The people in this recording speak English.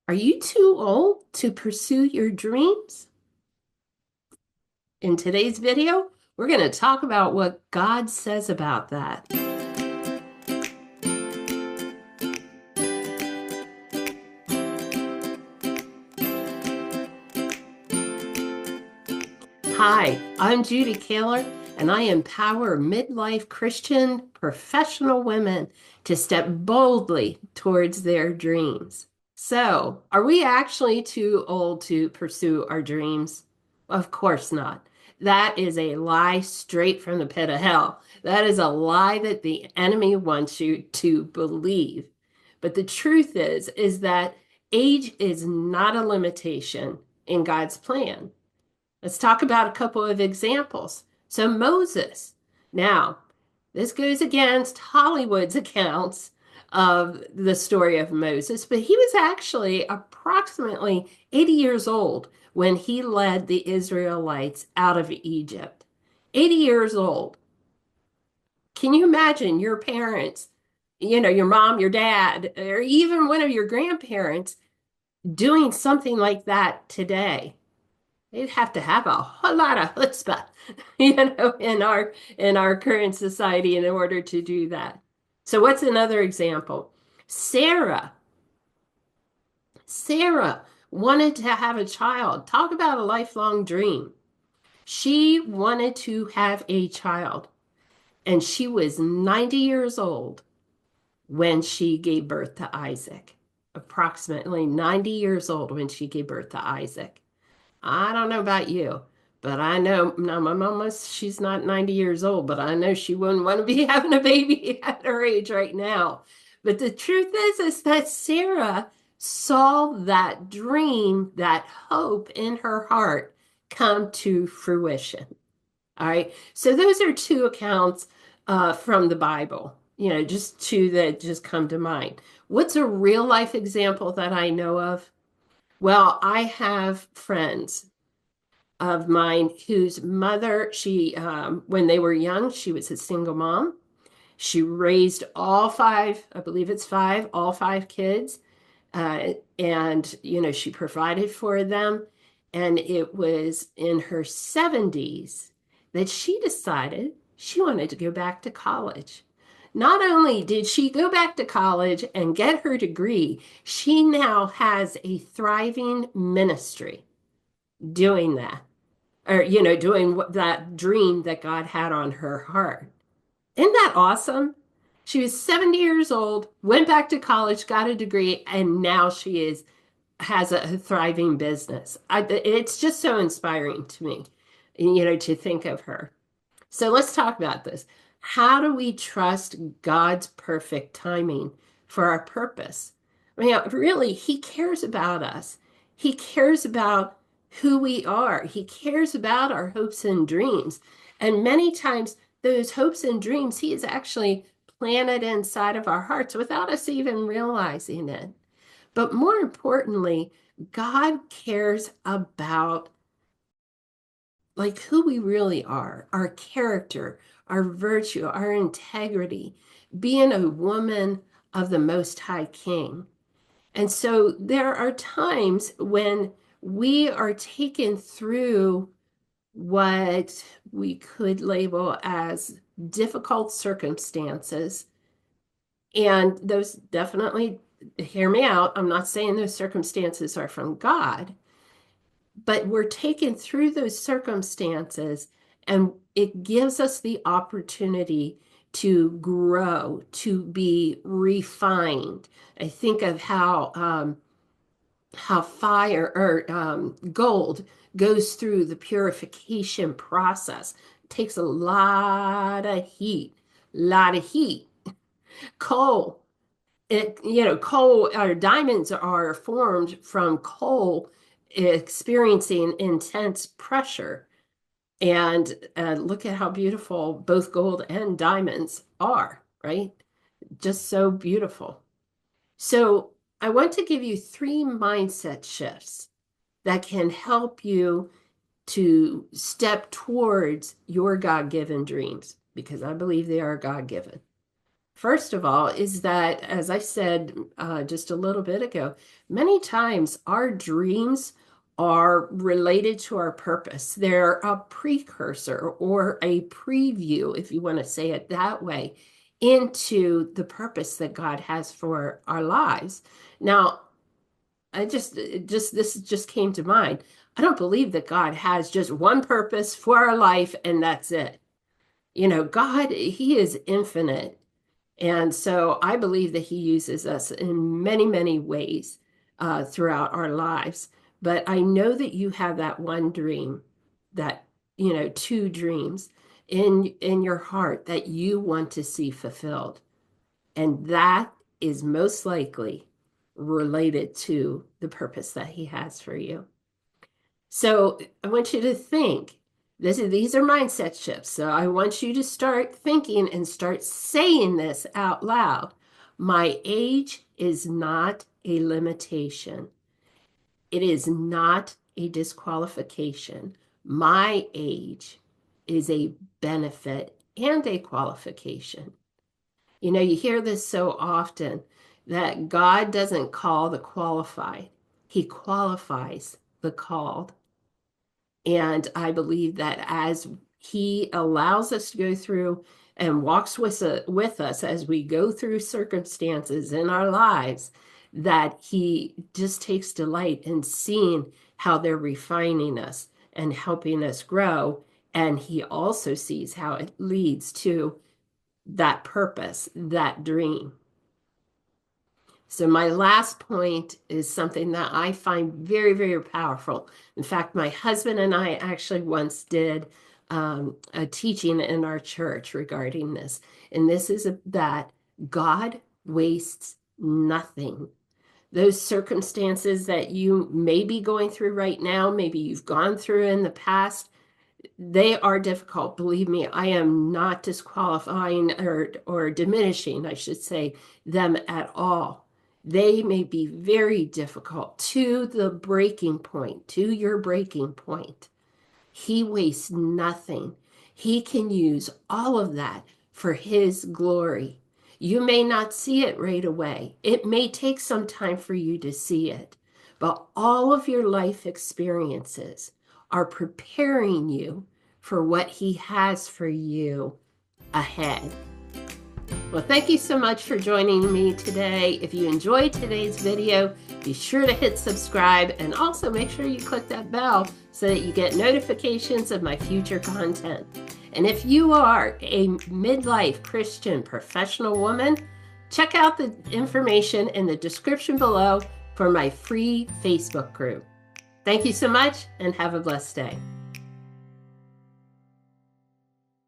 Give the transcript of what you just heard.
Are you too old to pursue your dreams? In today's video, we're going to talk about what God says about that. Hi, I'm Judi Kahler, and I empower midlife Christian professional women to step boldly towards their dreams. So, are we actually too old to pursue our dreams? Of course not. That is a lie straight from the pit of hell. That is a lie that the enemy wants you to believe. But the truth is that age is not a limitation in God's plan. Let's talk about a couple of examples. So Moses. Now, this goes against Hollywood's accounts of the story of Moses, but he was actually approximately 80 years old when he led the Israelites out of Egypt. 80 years old. Can you imagine your parents, your mom, your dad, or even one of your grandparents doing something like that today? They'd have to have a whole lot of chutzpah, in our current society in order to do that. So what's another example? Sarah. Sarah wanted to have a child. Talk about a lifelong dream. She wanted to have a child, and she was 90 years old when she gave birth to Isaac. Approximately 90 years old when she gave birth to Isaac. I don't know about you, but I know now my mama, she's not 90 years old, but I know she wouldn't want to be having a baby at her age right now. But the truth is that Sarah saw that dream, that hope in her heart come to fruition. All right. So those are two accounts from the Bible, just two that just come to mind. What's a real life example that I know of? Well, I have friends of mine whose mother, when they were young, she was a single mom. She raised all five, I believe it's five, all five kids. And, she provided for them. And it was in her 70s that she decided she wanted to go back to college. Not only did she go back to college and get her degree, she now has a thriving ministry doing that, or doing that dream that God had on her heart. Isn't that awesome? She was 70 years old, went back to college, got a degree, and now she has a thriving business. It's just so inspiring to me, to think of her. So let's talk about this. How do we trust God's perfect timing for our purpose? I mean, really, He cares about us. He cares about who we are. He cares about our hopes and dreams. And many times, those hopes and dreams, He is actually planted inside of our hearts without us even realizing it. But more importantly, God cares about like who we really are, our character, our virtue, our integrity, being a woman of the Most High King. And so there are times when we are taken through what we could label as difficult circumstances. And those definitely, hear me out, I'm not saying those circumstances are from God, but we're taken through those circumstances and it gives us the opportunity to grow, to be refined. I think of how fire or gold goes through the purification process. It takes a lot of heat, lot of heat. Coal, coal or diamonds are formed from coal experiencing intense pressure. And look at how beautiful both gold and diamonds are, right? Just so beautiful. So I want to give you three mindset shifts that can help you to step towards your God-given dreams, because I believe they are God-given. First of all, is that, as I said just a little bit ago, many times our dreams are related to our purpose. They're a precursor or a preview, if you want to say it that way, into the purpose that God has for our lives. Now, this just came to mind. I don't believe that God has just one purpose for our life and that's it. God, He is infinite. And so I believe that He uses us in many, many ways throughout our lives. But I know that you have that one dream, that, two dreams in your heart that you want to see fulfilled. And that is most likely related to the purpose that He has for you. So I want you to think. These are mindset shifts. So I want you to start thinking and start saying this out loud. My age is not a limitation. It is not a disqualification. My age is a benefit and a qualification. You hear this so often that God doesn't call the qualified, He qualifies the called. And I believe that as He allows us to go through and walks with us as we go through circumstances in our lives, that He just takes delight in seeing how they're refining us and helping us grow. And He also sees how it leads to that purpose, that dream. So my last point is something that I find very, very powerful. In fact, my husband and I actually once did a teaching in our church regarding this. And this is that God wastes nothing. Those circumstances that you may be going through right now, maybe you've gone through in the past, they are difficult. Believe me, I am not disqualifying or diminishing, I should say, them at all. They may be very difficult to the breaking point, to your breaking point. He wastes nothing. He can use all of that for His glory. You may not see it right away. It may take some time for you to see it, but all of your life experiences are preparing you for what He has for you ahead. Well, thank you so much for joining me today. If you enjoyed today's video, be sure to hit subscribe and also make sure you click that bell so that you get notifications of my future content. And if you are a midlife Christian professional woman, check out the information in the description below for my free Facebook group. Thank you so much and have a blessed day.